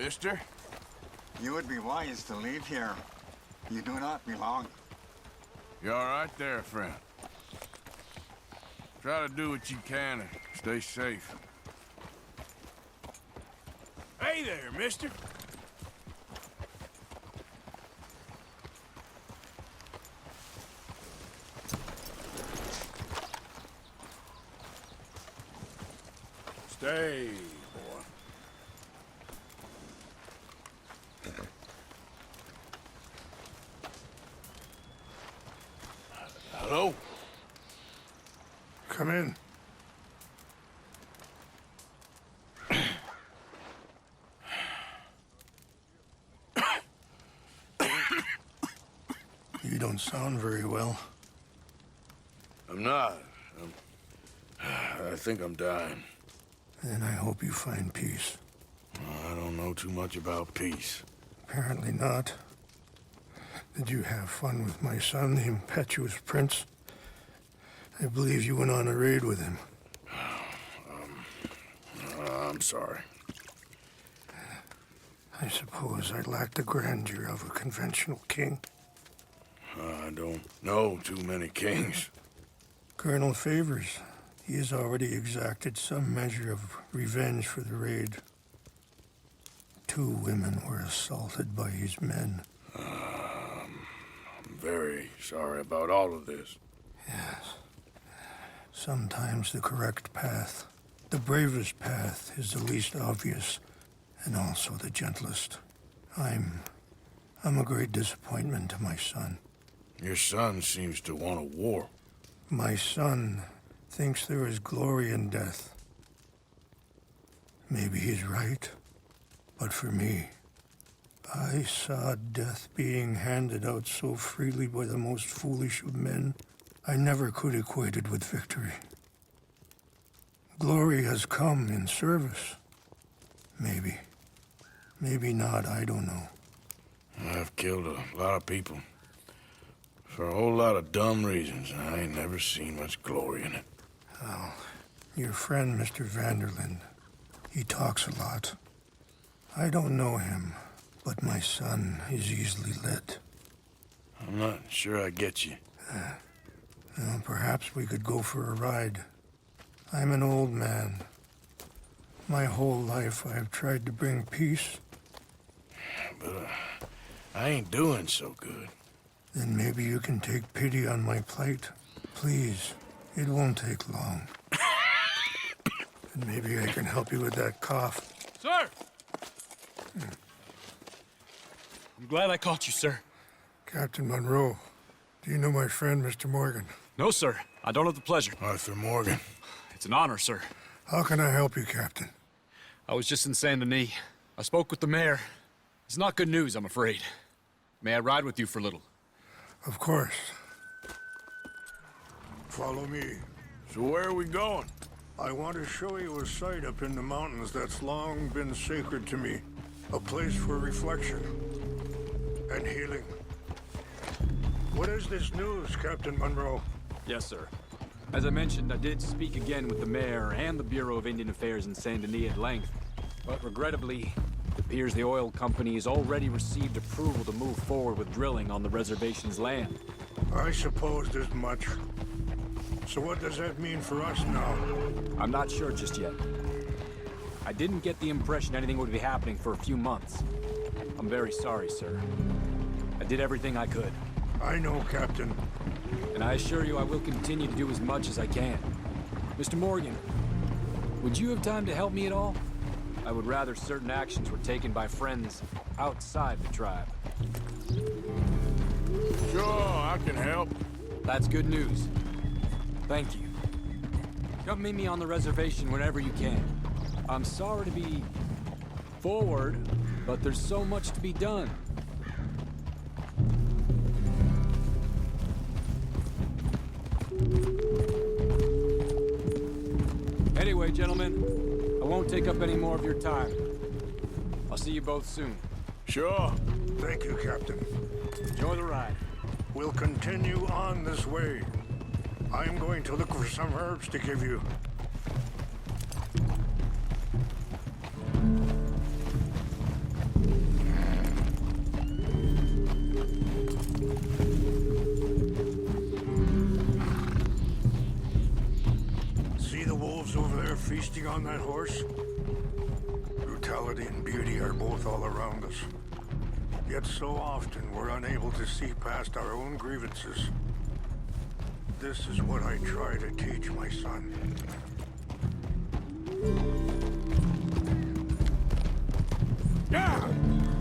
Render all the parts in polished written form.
mister. You would be wise to leave here. You do not belong. You all right there, friend? Try to do what you can and stay safe. Hey there, mister. Stay, boy. Hello? Come in. You don't sound very well. I'm not. I think I'm dying. Then I hope you find peace. I don't know too much about peace. Apparently not. Did you have fun with my son, the impetuous prince? I believe you went on a raid with him. I'm sorry. I suppose I lack the grandeur of a conventional king. I don't know too many kings. Colonel Favors, he has already exacted some measure of revenge for the raid. 2 women were assaulted by his men. I'm very sorry about all of this. Yes. Sometimes the correct path, the bravest path, is the least obvious, and also the gentlest. I'm a great disappointment to my son. Your son seems to want a war. My son thinks there is glory in death. Maybe he's right, but for me, I saw death being handed out so freely by the most foolish of men, I never could equate it with victory. Glory has come in service. Maybe. Maybe not, I don't know. I've killed a lot of people. For a whole lot of dumb reasons, and I ain't never seen much glory in it. Oh, your friend, Mr. Vanderlyn, he talks a lot. I don't know him, but my son is easily led. I'm not sure I get you. Well, perhaps we could go for a ride. I'm an old man. My whole life I have tried to bring peace. But I ain't doing so good. Then maybe you can take pity on my plight. Please, it won't take long. And maybe I can help you with that cough. Sir! I'm glad I caught you, sir. Captain Monroe, do you know my friend, Mr. Morgan? No, sir. I don't have the pleasure. Arthur Morgan. It's an honor, sir. How can I help you, Captain? I was just in Saint Denis. I spoke with the mayor. It's not good news, I'm afraid. May I ride with you for a little? Of course. Follow me. So where are we going? I want to show you a site up in the mountains that's long been sacred to me. A place for reflection and healing. What is this news, Captain Monroe? Yes, sir. As I mentioned, I did speak again with the mayor and the Bureau of Indian Affairs in Saint Denis at length. But regrettably, it appears the oil company has already received approval to move forward with drilling on the reservation's land. I supposed as much. So what does that mean for us now? I'm not sure just yet. I didn't get the impression anything would be happening for a few months. I'm very sorry, sir. I did everything I could. I know, Captain. And I assure you I will continue to do as much as I can. Mr. Morgan, would you have time to help me at all? I would rather certain actions were taken by friends outside the tribe. Sure, I can help. That's good news. Thank you. Come meet me on the reservation whenever you can. I'm sorry to be forward, but there's so much to be done. Anyway, gentlemen, I won't take up any more of your time. I'll see you both soon. Sure. Thank you, Captain. Enjoy the ride. We'll continue on this way. I'm going to look for some herbs to give you. feasting on that horse? Brutality and beauty are both all around us. Yet so often we're unable to see past our own grievances. This is what I try to teach my son. Yeah!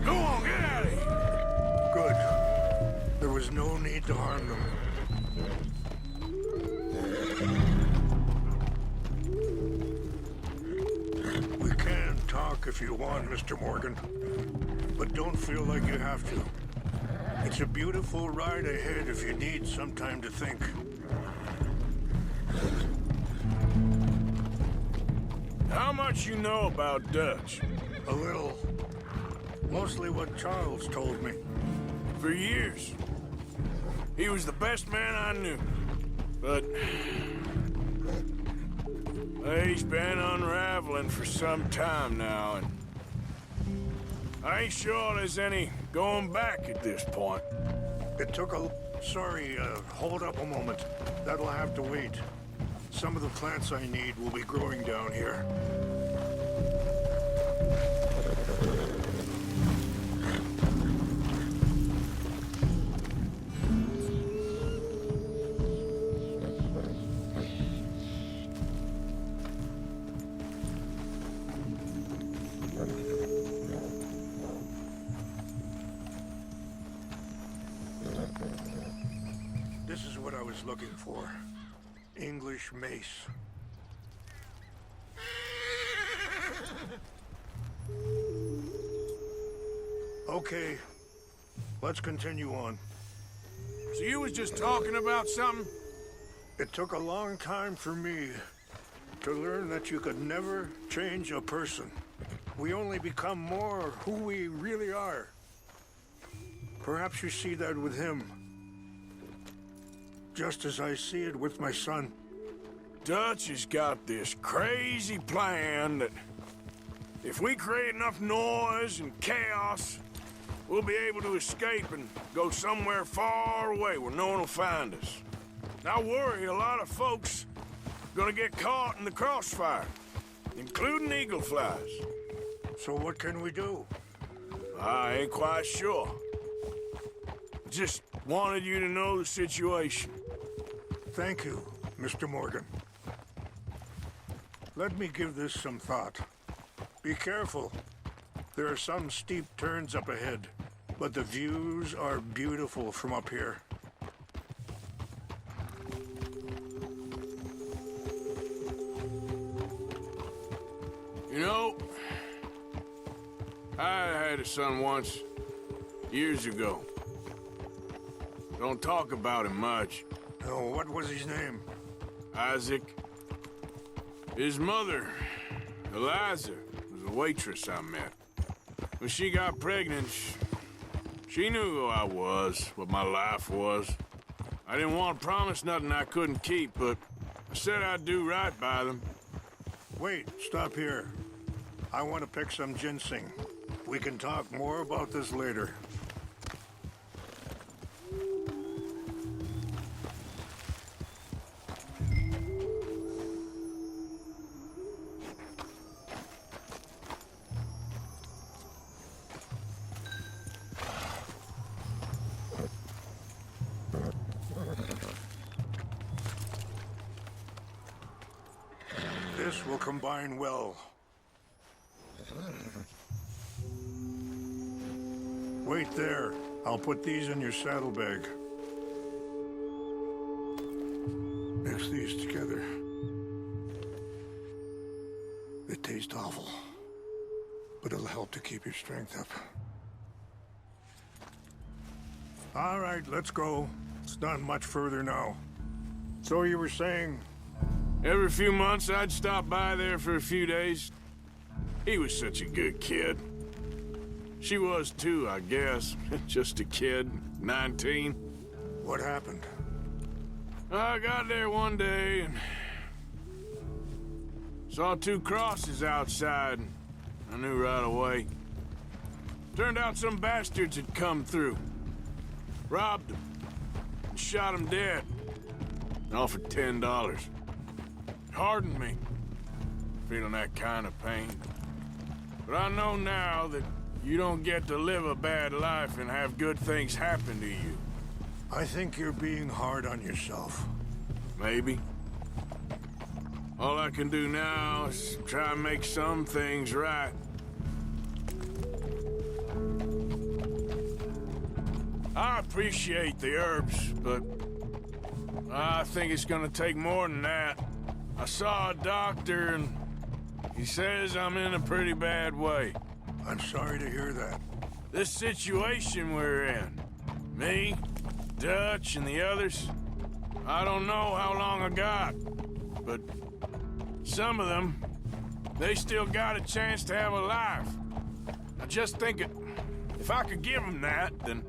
Go on, get out of here! Good. There was no need to harm them. We can talk if you want, Mr. Morgan. But don't feel like you have to. It's a beautiful ride ahead if you need some time to think. How much you know about Dutch? A little. Mostly what Charles told me. For years. He was the best man I knew. But... he's been unraveling for some time now, and... I ain't sure there's any going back at this point. It took a... Sorry, hold up a moment. That'll have to wait. Some of the plants I need will be growing down here. This is what I was looking for. English mace. Okay, let's continue on. So you was just talking about something? It took a long time for me to learn that you could never change a person. We only become more who we really are. Perhaps you see that with him. Just as I see it with my son. Dutch has got this crazy plan that if we create enough noise and chaos, we'll be able to escape and go somewhere far away where no one will find us. I worry a lot of folks are gonna get caught in the crossfire, including eagle flies. So what can we do? I ain't quite sure. Just wanted you to know the situation. Thank you, Mr. Morgan. Let me give this some thought. Be careful. There are some steep turns up ahead, but the views are beautiful from up here. You know, I had a son once, years ago. Don't talk about him much. Oh, what was his name? Isaac. His mother, Eliza, was a waitress I met. When she got pregnant, she knew who I was, what my life was. I didn't want to promise nothing I couldn't keep, but I said I'd do right by them. Wait, stop here. I want to pick some ginseng. We can talk more about this later. This will combine well. Wait there. I'll put these in your saddlebag. Mix these together. They taste awful, but it'll help to keep your strength up. All right, let's go. It's not much further now. So you were saying... Every few months, I'd stop by there for a few days. He was such a good kid. She was too, I guess. Just a kid, 19. What happened? I got there one day and saw two crosses outside. I knew right away. Turned out some bastards had come through. Robbed them. And shot them dead. And offered $10. Hardened me. feeling that kind of pain. But I know now that you don't get to live a bad life and have good things happen to you. I think you're being hard on yourself. Maybe. All I can do now is try and make some things right. I appreciate the herbs, but I think it's gonna take more than that. I saw a doctor and he says I'm in a pretty bad way. I'm sorry to hear that. This situation we're in, me, Dutch, and the others, I don't know how long I got, but some of them, they still got a chance to have a life. I just think if I could give them that, then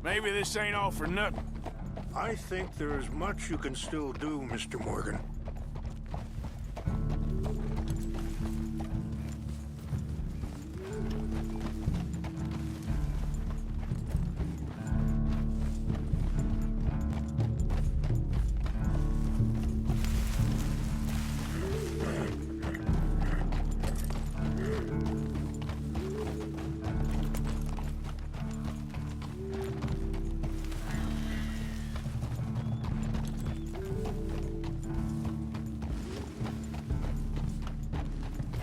maybe this ain't all for nothing. I think there is much you can still do, Mr. Morgan.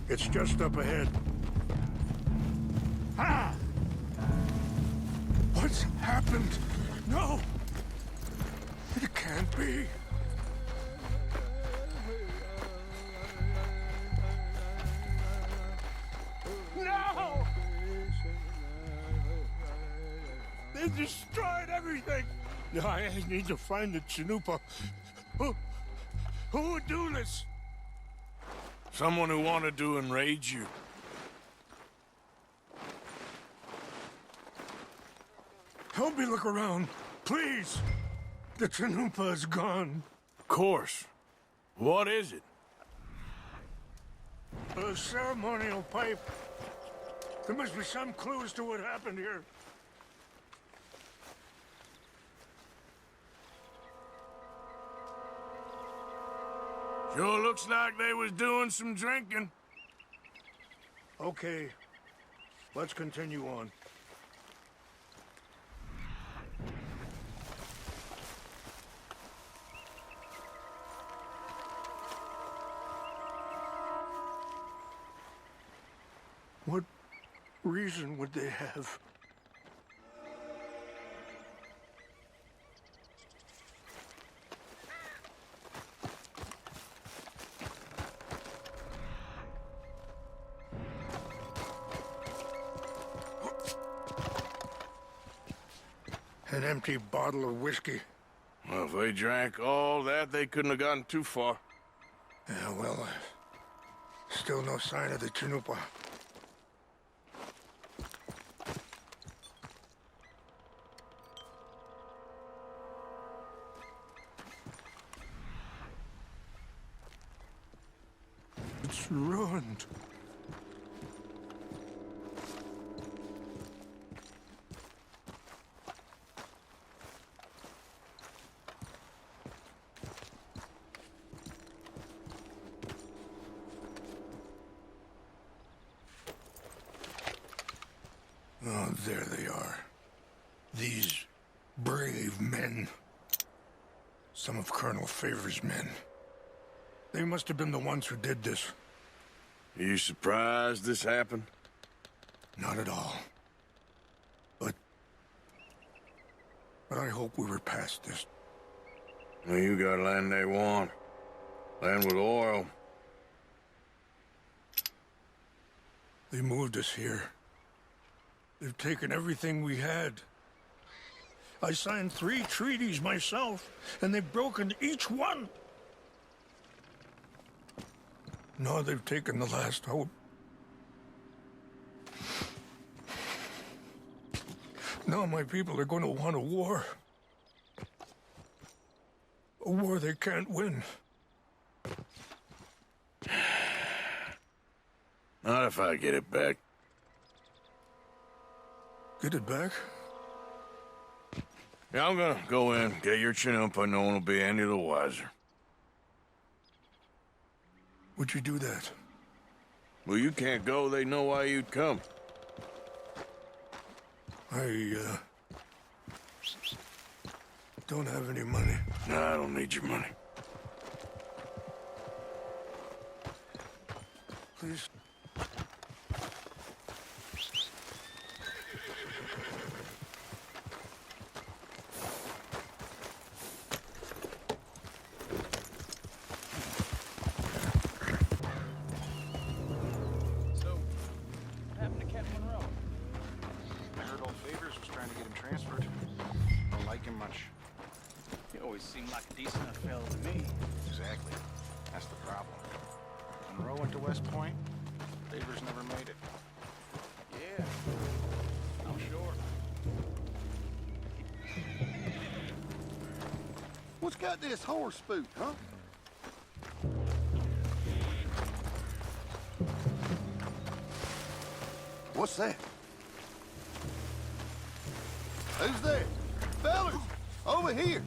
It's just up ahead. Ah! What's happened? No! It can't be. No! They destroyed everything! No, I need to find the Chanupa. Who would do this? Someone who wanted to enrage you. Help me look around, please. The Chanupa is gone. Of course. What is it? A ceremonial pipe. There must be some clues to what happened here. Sure looks like they was doing some drinking. Okay, let's continue on. What reason would they have? An empty bottle of whiskey. Well, if they drank all that, they couldn't have gotten too far. Yeah, well, still no sign of the Chanupa. It's ruined. Oh, there they are. These brave men. Some of Colonel Favor's men. They must have been the ones who did this. Are you surprised this happened? Not at all. But I hope we were past this. Well, you got land they want. Land with oil. They moved us here. They've taken everything we had. I signed 3 treaties myself, and they've broken each one. Now they've taken the last hope. Now my people are going to want a war. A war they can't win. Not if I get it back. Get it back? Yeah, I'm gonna go in, get your Chanupa, no one will be any the wiser. Would you do that? Well, you can't go. They know why you'd come. I, don't have any money. No, I don't need your money. Please. So, what happened to Captain Monroe? I heard old Favors was trying to get him transferred. Don't like him much. He always seemed like a decent enough fellow to me. Exactly. That's the problem. Monroe went to West Point. Favors never made it. Yeah, I'm sure. What's got this horse spook, huh? What's that? Who's there? Fellas, over here.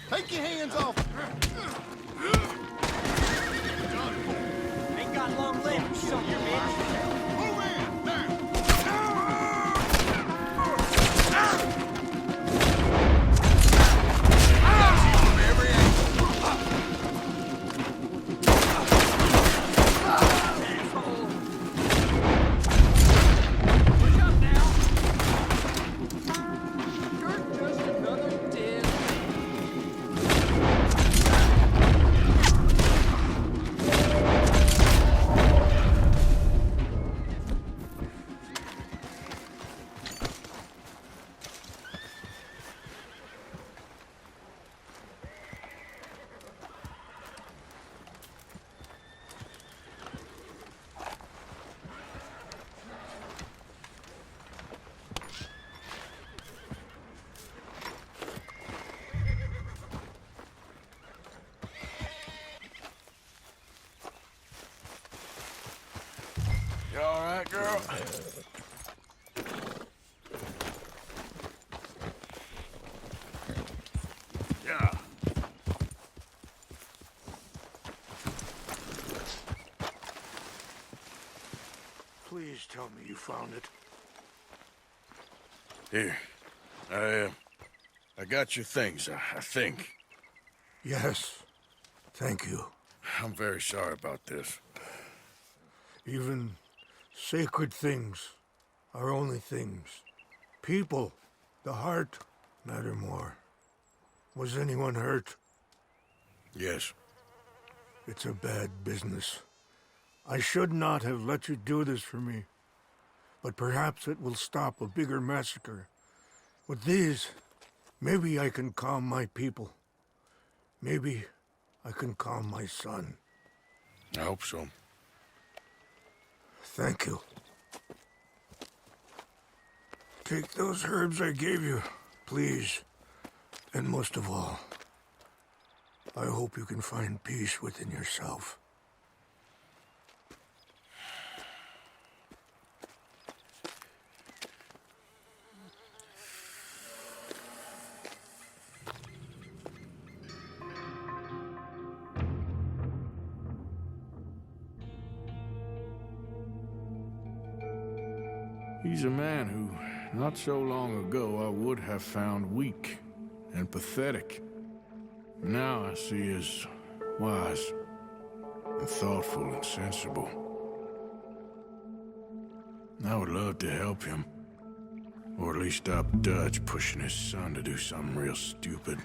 Take your hands off. Ain't got long legs, son of a bitch. Move in, now. Push up now. You're just another dead man. You all right, girl? Yeah. Please tell me you found it. Here. I got your things, I think. Yes. Thank you. I'm very sorry about this. Even sacred things are only things. People, the heart, matter more. Was anyone hurt? Yes. It's a bad business. I should not have let you do this for me. But perhaps it will stop a bigger massacre. With these, maybe I can calm my people. Maybe I can calm my son. I hope so. Thank you. Take those herbs I gave you, please. And most of all, I hope you can find peace within yourself. He's a man who, not so long ago, I would have found weak and pathetic. Now I see as wise and thoughtful and sensible. I would love to help him, or at least stop Dutch pushing his son to do something real stupid.